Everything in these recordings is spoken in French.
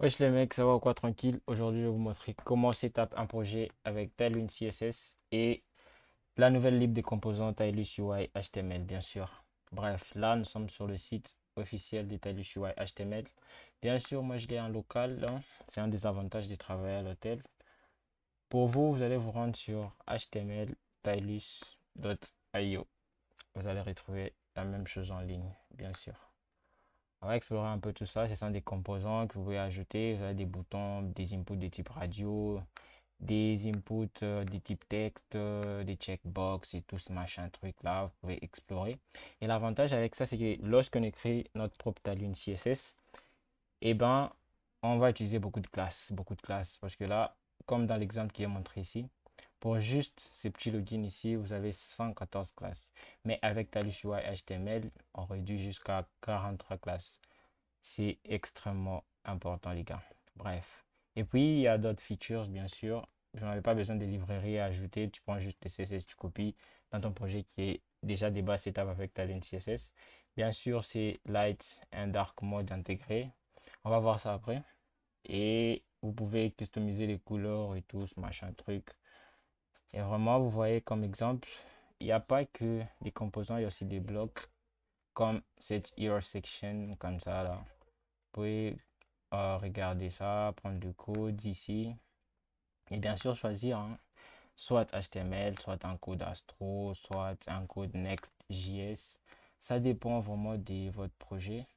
Wesh les mecs, ça va ou quoi tranquille? Aujourd'hui, je vais vous montrer comment setup un projet avec Tailwind CSS et la nouvelle lib des composants Tailwind UI HTML, bien sûr. Bref, là, nous sommes sur le site officiel de Tailwind UI HTML. Bien sûr, moi, je l'ai en local, hein. C'est un des avantages de travailler à l'hôtel. Pour vous, vous allez vous rendre sur html.tailus.io. Vous allez retrouver la même chose en ligne, bien sûr. On va explorer un peu tout ça. Ce sont des composants que vous pouvez ajouter. Vous avez des boutons, des inputs de type radio, des inputs de type texte, des checkbox et tout ce machin truc là. Vous pouvez explorer. Et l'avantage avec ça, c'est que lorsqu'on écrit notre propre Tailwind CSS, eh ben, on va utiliser beaucoup de classes. Beaucoup de classes. Parce que là, comme dans l'exemple qui est montré ici, pour juste ces petits logins ici, vous avez 114 classes. Mais avec Tailwind UI HTML, on réduit jusqu'à 43 classes. C'est extrêmement important, les gars. Bref. Et puis, il y a d'autres features, bien sûr. Vous n'avez pas besoin de librairies à ajouter. Tu prends juste le CSS, tu copies dans ton projet qui est déjà des bases setup avec Talent CSS. Bien sûr, c'est Light and Dark Mode intégré. On va voir ça après. Et vous pouvez customiser les couleurs et tout, ce machin truc. Et vraiment, vous voyez comme exemple, il n'y a pas que des composants, il y a aussi des blocs comme cette Hero Section, comme ça là. Vous pouvez regarder ça, prendre le code ici et bien sûr choisir hein, soit HTML, soit un code Astro, soit un code Next.js. Ça dépend vraiment de votre projet.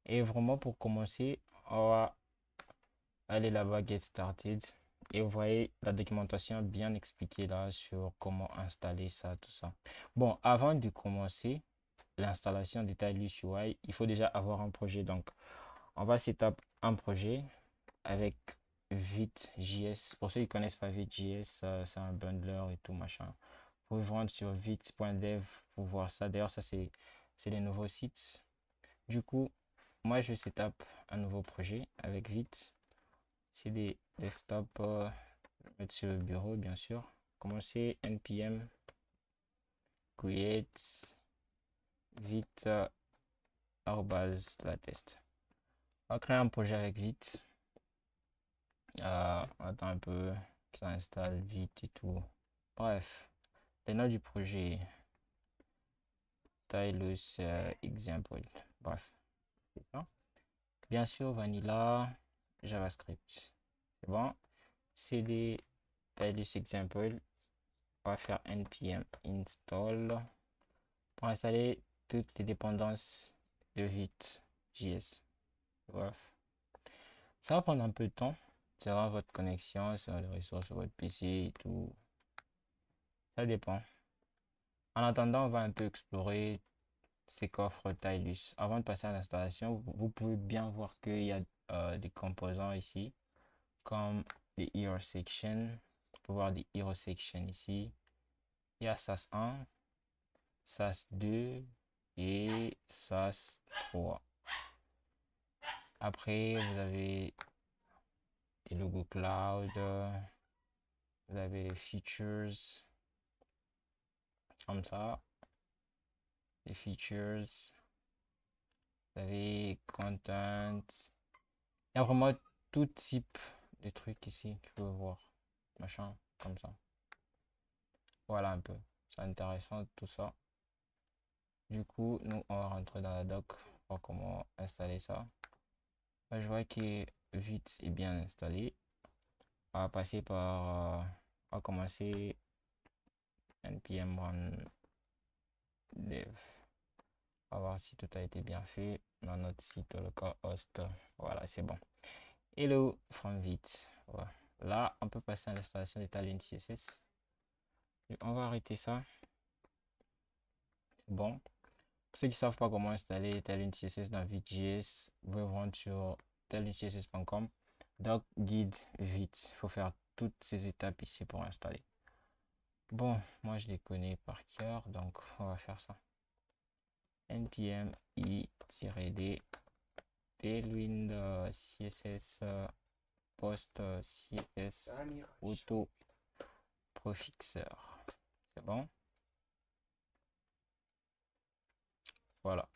Et vraiment pour commencer, on va aller là-bas, Get Started. Et vous voyez la documentation bien expliquée là sur comment installer ça, tout ça. Bon, avant de commencer l'installation des Tailwind UI, il faut déjà avoir un projet. Donc, on va setup un projet avec Vite.js. Pour ceux qui ne connaissent pas Vite.js, c'est un bundler et tout machin. Vous pouvez vous rendre sur vite.dev pour voir ça. D'ailleurs, ça c'est les nouveaux sites. Du coup, moi je setup un nouveau projet avec Vite. C'est des desktops. Je vais mettre sur le bureau, bien sûr. Commencer npm create vite la test. On va créer un projet avec Vite. On attend un peu que ça installe vite et tout. Bref, le nom du projet, Stylus Example. Bref, c'est ça. Bien sûr, Vanilla, JavaScript. C'est bon. CD Stylus Example. On va faire npm install pour installer toutes les dépendances de Vite.js. Bref, ça va prendre un peu de temps. C'est vraiment votre connexion sur les ressources sur votre PC et tout. Ça dépend. En attendant, on va un peu explorer ces coffres Tylus. Avant de passer à l'installation, vous pouvez bien voir qu'il y a des composants ici, comme les Hero Section. Vous pouvez voir des Hero Section ici. Il y a SAS 1, SAS 2 et SAS 3. Après, vous avez des logos cloud, vous avez les features, comme ça, les features, vous avez content. Il y a vraiment tout type de trucs ici que vous pouvez voir. Machin, comme ça. Voilà un peu. C'est intéressant tout ça. Du coup, nous, on va rentrer dans la doc, voir comment installer ça. Là, je vois que Vite est bien installé. On va passer par... on va commencer npm run dev. On va voir si tout a été bien fait dans notre site localhost. Voilà, c'est bon. Hello from Vite. Voilà. Là, on peut passer à l'installation des Tailwind CSS. Et on va arrêter ça. Bon. Pour ceux qui ne savent pas comment installer Tailwind CSS dans Vite.js, vous pouvez vous rendre sur tailwindcss.com. Doc, guide, vite. Il faut faire toutes ces étapes ici pour installer. Bon, moi je les connais par cœur, donc on va faire ça. npm i-d tailwind css post css auto profixeur. C'est bon? Voilà.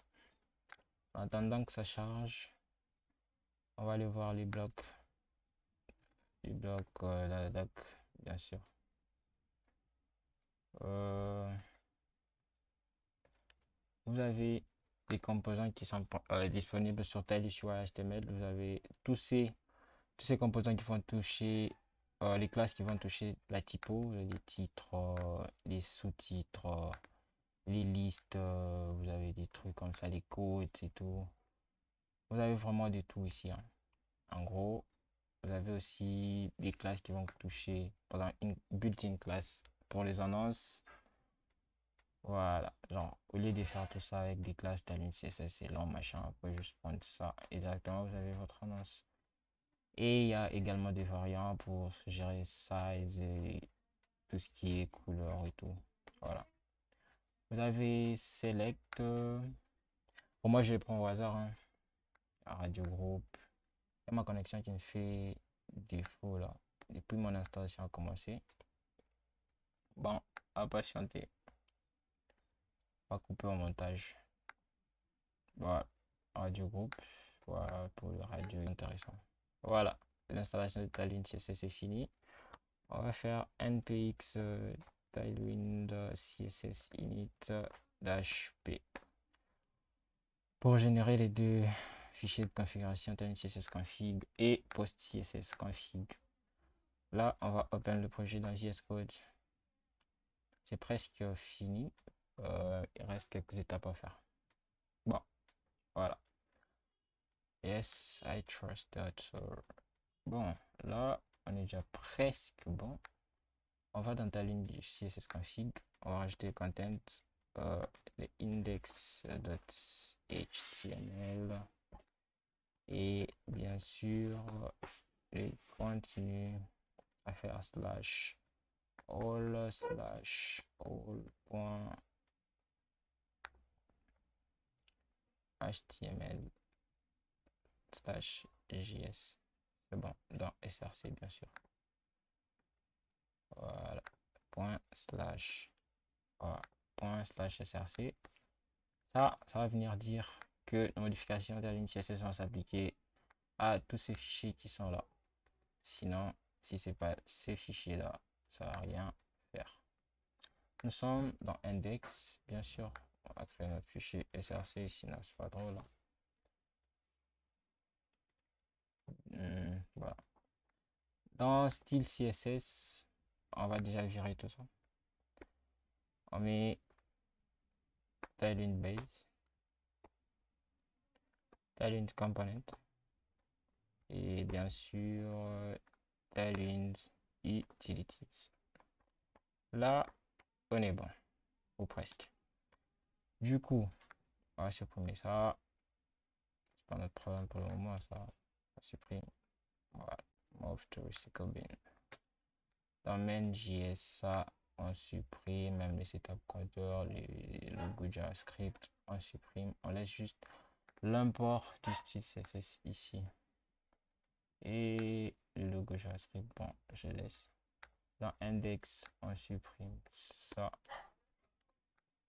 En attendant que ça charge, On va aller voir les blocs. Les blocs, la doc, bien sûr. Vous avez des composants qui sont disponibles sur TinyUI HTML. Vous avez tous ces composants qui vont toucher les classes qui vont toucher la typo, les titres, les sous-titres, les listes, vous avez des trucs comme ça, les codes et tout. Vous avez vraiment de tout ici, hein. En gros, vous avez aussi des classes qui vont toucher, par exemple, une built-in class pour les annonces. Voilà, genre, au lieu de faire tout ça avec des classes Tailwind CSS et long machin, vous pouvez juste prendre ça et directement vous avez votre annonce. Et il y a également des variants pour gérer size et tout ce qui est couleur et tout. Voilà. Vous avez select. Pour moi, je les prends au hasard, hein. Radio groupe. Il y a ma connexion qui me fait défaut là. Depuis mon installation a commencé. Bon, à patienter. On va couper au montage. Voilà. Radio groupe. Voilà pour le radio intéressant. Voilà. L'installation de Tailwind CSS est finie. On va faire npx Tailwind CSS init -p pour générer les deux fichiers de configuration Tailwind CSS config et post CSS config. Là, on va open le projet dans JS Code. C'est presque fini. Il reste quelques étapes à faire. Bon, voilà. Yes, I trust that. Bon, là, on est déjà presque bon. On va dans ta ligne du CSS config. On va rajouter le content, les index.html et bien sûr, les continue à faire /all .html/js. C'est bon, dans src bien sûr. Voilà, ./src. Ça va venir dire que les modifications de la ligne CSS vont s'appliquer à tous ces fichiers qui sont là. Sinon, si c'est pas ces fichiers là, ça va rien faire. Nous sommes dans index, bien sûr. On va créer notre fichier src, sinon c'est pas drôle. Voilà. Dans style CSS, on va déjà virer tout ça. On met Tailwind base, Tailwind component et bien sûr Tailwind utilities. Là, on est bon, ou presque. Du coup, on va supprimer ça. C'est pas notre problème pour le moment, ça. On supprime. Voilà. Move to recycle bin. Dans main.js, ça, on supprime même les setup compteurs, les logos JavaScript, on supprime. On laisse juste l'import du style CSS ici. Et le logo JavaScript, bon, je laisse. Dans index, on supprime ça.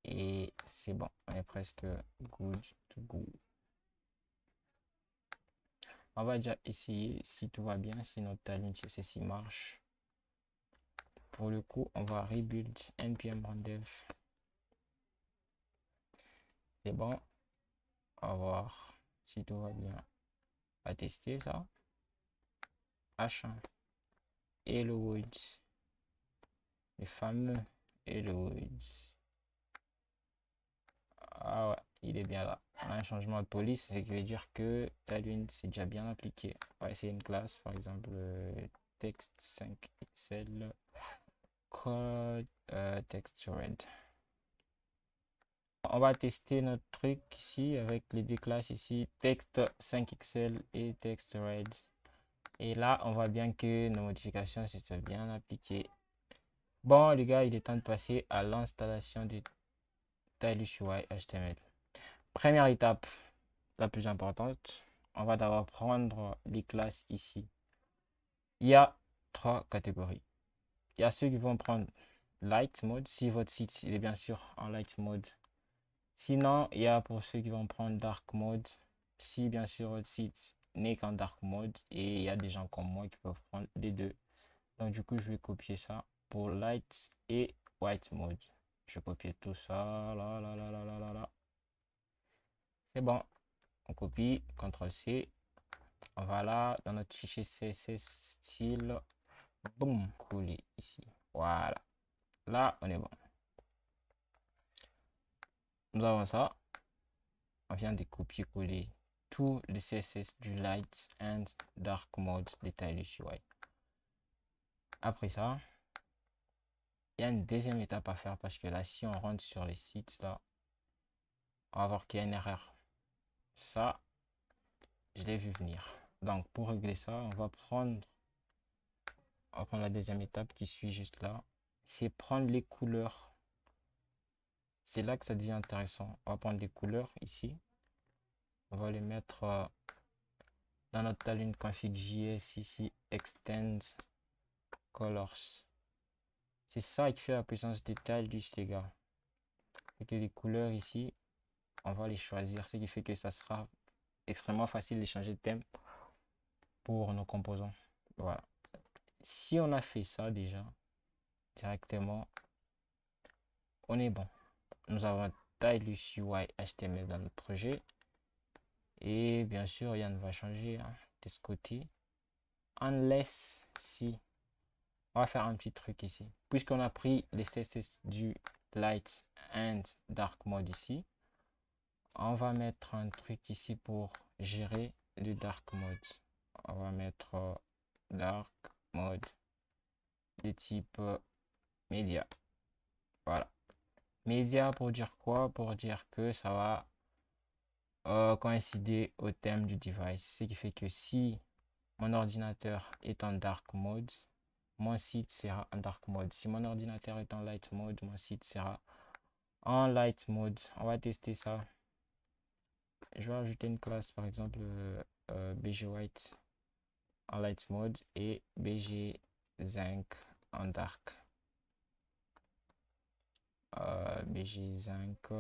Et c'est bon, on est presque good to go. On va déjà essayer si tout va bien, si notre Tailwind CSS marche. Pour le coup, on va rebuild npm rundev. C'est bon. On va voir si tout va bien. On va tester ça. H1. Hello Woods. Le fameux Hello Woods. Ah ouais, il est bien là. On a un changement de police, ce qui veut dire que Tailwind c'est déjà bien appliqué. On va essayer une classe, par exemple text 5xl code textured. On va tester notre truc ici avec les deux classes ici, text 5xl et textured. Et là, on voit bien que nos modifications c'est bien appliquées. Bon les gars, il est temps de passer à l'installation de TinyUI HTML. Première étape, la plus importante, on va d'abord prendre les classes ici. Il y a trois catégories. Il y a ceux qui vont prendre light mode, si votre site il est bien sûr en light mode. Sinon, il y a pour ceux qui vont prendre dark mode, si bien sûr votre site n'est qu'en dark mode et il y a des gens comme moi qui peuvent prendre les deux. Donc du coup, je vais copier ça pour light et white mode. Je vais copier tout ça, là, là, là, là, là, là, là. C'est bon. On copie, CTRL-C. On va là, dans notre fichier CSS style. Boum, coller ici. Voilà. Là, on est bon. Nous avons ça. On vient de copier-coller tous les CSS du light and dark mode détaillé sur UI. Après ça, il y a une deuxième étape à faire parce que là, si on rentre sur les sites, là, on va voir qu'il y a une erreur. Ça, je l'ai vu venir. Donc, pour régler ça, on va prendre la deuxième étape qui suit juste là. C'est prendre les couleurs. C'est là que ça devient intéressant. On va prendre les couleurs ici. On va les mettre dans notre talune config.js ici, extend colors. C'est ça qui fait la puissance des talus, les gars. Et que les couleurs ici, on va les choisir. Ce qui fait que ça sera extrêmement facile de changer de thème pour nos composants. Voilà. Si on a fait ça déjà, directement, on est bon. Nous avons Stylus UI HTML dans notre projet. Et bien sûr, rien ne va changer de ce côté. Unless si. On va faire un petit truc ici. Puisqu'on a pris les CSS du light and dark mode ici, on va mettre un truc ici pour gérer le dark mode. On va mettre dark mode de type média. Voilà. Média pour dire quoi? Pour dire que ça va coïncider au thème du device. Ce qui fait que si mon ordinateur est en dark mode, mon site sera en dark mode. Si mon ordinateur est en light mode, mon site sera en light mode. On va tester ça. Je vais ajouter une classe, par exemple, BG White en light mode et BG Zinc en dark. BG Zinc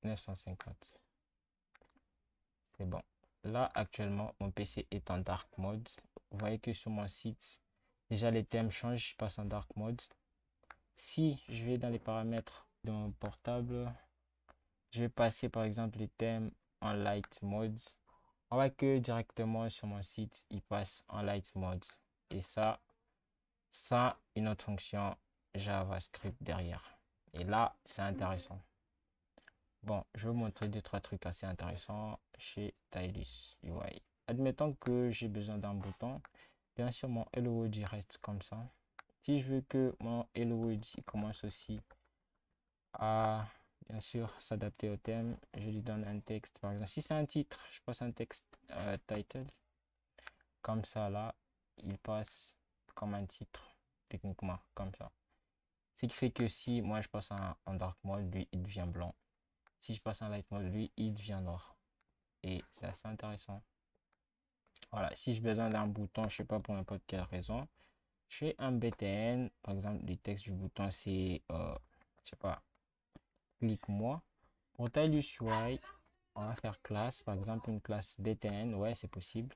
950. C'est bon. Là, actuellement, mon PC est en dark mode. Vous voyez que sur mon site, déjà les thèmes changent, je passe en dark mode. Si je vais dans les paramètres de mon portable, je vais passer par exemple les thèmes en light mode. On voit que directement sur mon site, il passe en light mode. Et ça une autre fonction JavaScript derrière. Et là, c'est intéressant. Bon, je vais vous montrer deux, trois trucs assez intéressants chez Stylus UI. Admettons que j'ai besoin d'un bouton. Bien sûr, mon Hello World reste comme ça. Si je veux que mon Hello World commence aussi à, bien sûr, s'adapter au thème, je lui donne un texte. Par exemple, si c'est un titre, je passe un texte title. Comme ça, là, il passe comme un titre, techniquement, comme ça. Ce qui fait que si moi je passe en dark mode, lui, il devient blanc. Si je passe en light mode, lui, il devient noir. Et c'est assez intéressant. Voilà, si j'ai besoin d'un bouton, je sais pas pour n'importe quelle raison, je fais un btn. Par exemple, le texte du bouton, c'est, je sais pas, clique-moi. Pour Stylus UI, on va faire classe, par exemple, une classe btn. Ouais, c'est possible.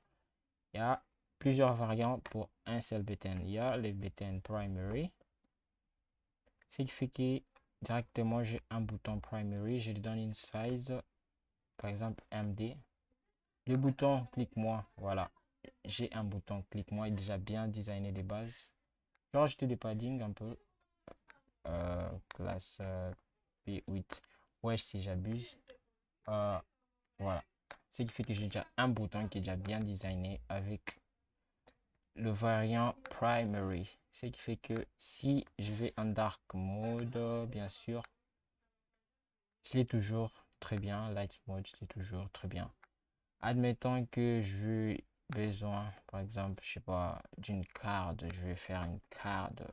Il y a plusieurs variantes pour un seul btn. Il y a le btn primary. Ce qui fait que directement, j'ai un bouton primary. Je lui donne une size, par exemple, MD. Le bouton clique-moi, voilà. J'ai un bouton clique-moi, il est déjà bien designé de base. Je vais rajouter des padding un peu. Classe P8. Ouais, si j'abuse. Voilà. Ce qui fait que j'ai déjà un bouton qui est déjà bien designé avec le variant primary. Ce qui fait que si je vais en dark mode, bien sûr, je l'ai toujours très bien. Light mode, je l'ai toujours très bien. Admettons que je veux besoin, par exemple, je sais pas, d'une carte, je vais faire une carte.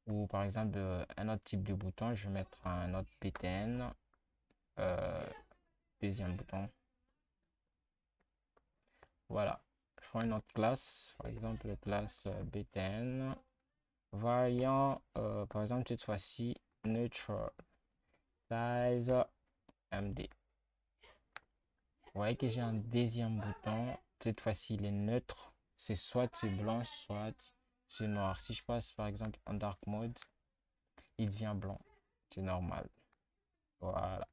Ou par exemple, un autre type de bouton, je vais mettre un autre btn. Deuxième bouton. Voilà. Je prends une autre classe, par exemple, classe btn. Variant, par exemple, cette fois-ci, neutral. Size MD. voyez que j'ai un deuxième bouton. Cette fois-ci, il est neutre. C'est soit c'est blanc, soit c'est noir. Si je passe par exemple en dark mode, il devient blanc. C'est normal. Voilà.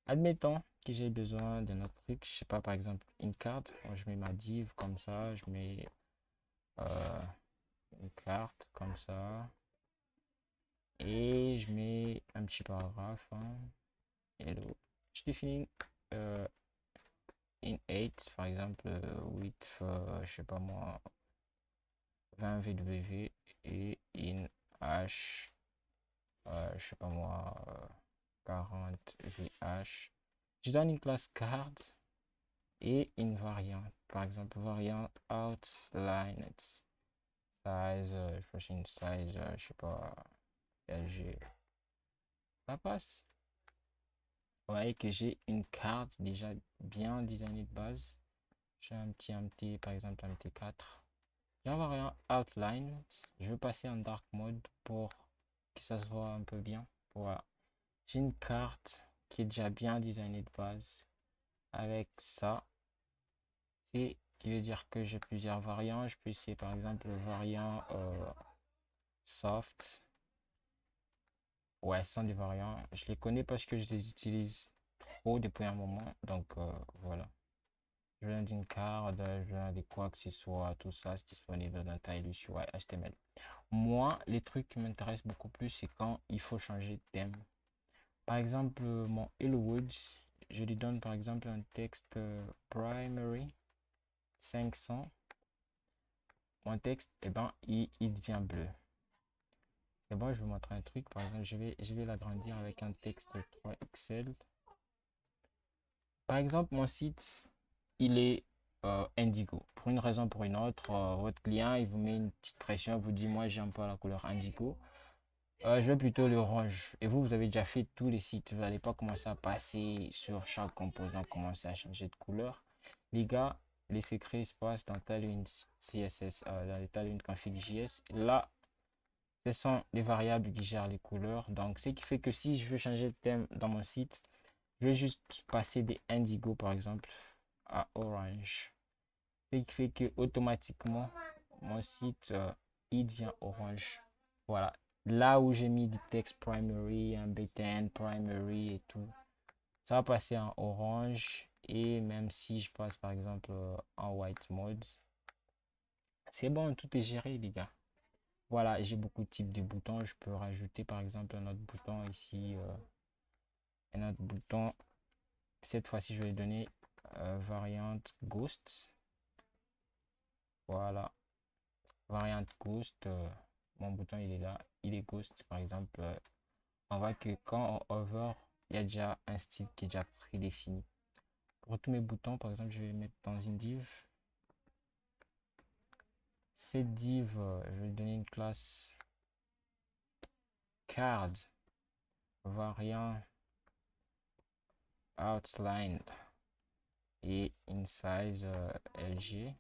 Admettons que j'ai besoin d'un autre truc. Je sais pas, par exemple, une carte. Moi, je mets ma div comme ça. Je mets euh, une carte comme ça. Et je mets un petit paragraphe. Hein. Hello. Je définis euh, in 8, par exemple, width, je sais pas moi, 20 VW et in h, je sais pas moi, 40 VH. Je donne une classe card et une variante. Par exemple, variant outline size, je passe une size, je sais pas, LG. Ça passe. Vous voyez que j'ai une carte déjà bien designée de base. J'ai un petit MT, par exemple, MT4. J'ai un variant outline. Je vais passer en dark mode pour que ça se voit un peu bien. Voilà. J'ai une carte qui est déjà bien designée de base. Avec ça, c'est qui veut dire que j'ai plusieurs variants. Je peux essayer par exemple le variant soft. Ouais, ce sont des variants. Je les connais parce que je les utilise trop depuis un moment. Donc voilà. Je viens d'une carte, je viens de quoi que ce soit, tout ça, c'est disponible dans Stylus UI HTML. Moi, les trucs qui m'intéressent beaucoup plus, c'est quand il faut changer de thème. Par exemple, mon Hello Woods, je lui donne par exemple un texte primary 500. Mon texte, eh ben, il devient bleu. Et bon, je vais vous montrer un truc. Par exemple, je vais l'agrandir avec un texte 3XL. Par exemple, mon site, il est indigo. Pour une raison ou pour une autre, votre client, il vous met une petite pression, vous dit, moi, j'aime pas la couleur indigo. Je vais plutôt l'orange. Et vous avez déjà fait tous les sites. Vous n'allez pas commencer à passer sur chaque composant, commencer à changer de couleur. Les gars, les secrets se passent dans Tailwind CSS, dans les Tailwind config.js. Là, ce sont les variables qui gèrent les couleurs. Donc, ce qui fait que si je veux changer de thème dans mon site, je vais juste passer des indigo, par exemple, à orange. Ce qui fait que automatiquement, mon site, il devient orange. Voilà. Là où j'ai mis du texte primary, un btn primary et tout, ça va passer en orange. Et même si je passe par exemple en white mode, c'est bon, tout est géré, les gars. Voilà, j'ai beaucoup de types de boutons. Je peux rajouter par exemple un autre bouton ici, un autre bouton. Cette fois-ci, je vais donner variante ghost. Voilà, variante ghost. Mon bouton il est là, il est ghost par exemple. On voit que quand on hover, il y a déjà un style qui est déjà prédéfini. Pour tous mes boutons, par exemple, je vais mettre dans une div. Cette div, je vais donner une classe card variant outline et in size LG.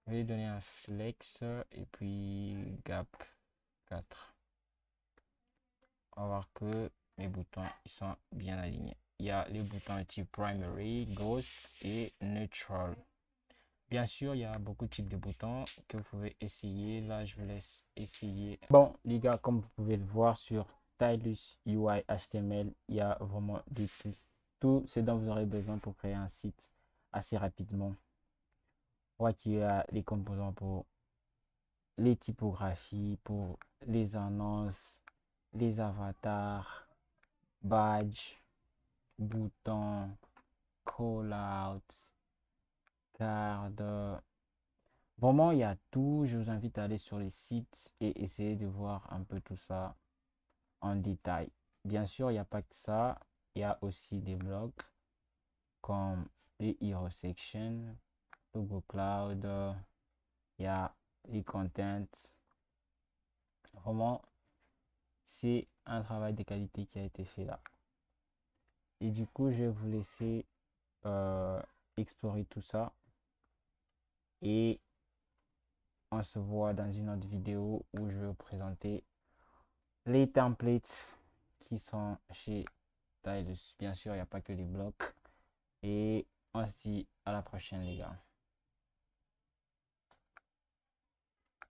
Je vais donner un flex et puis gap 4. On va voir que mes boutons ils sont bien alignés. Il y a les boutons type primary, ghost et neutral. Bien sûr, il y a beaucoup de types de boutons que vous pouvez essayer. Là, je vous laisse essayer. Bon, les gars, comme vous pouvez le voir sur Stylus UI HTML, il y a vraiment tout ce dont vous aurez besoin pour créer un site assez rapidement. On voit qu'il y a les composants pour les typographies, pour les annonces, les avatars, badge, boutons, call-outs, card. Vraiment, il y a tout. Je vous invite à aller sur les sites et essayer de voir un peu tout ça en détail. Bien sûr, il n'y a pas que ça. Il y a aussi des blogs comme les Hero Section, Logo Cloud, il y a les contents. Vraiment, c'est un travail de qualité qui a été fait là. Et du coup, je vais vous laisser explorer tout ça. Et on se voit dans une autre vidéo où je vais vous présenter les templates qui sont chez Stylus. Bien sûr, il n'y a pas que les blocs. Et on se dit à la prochaine, les gars.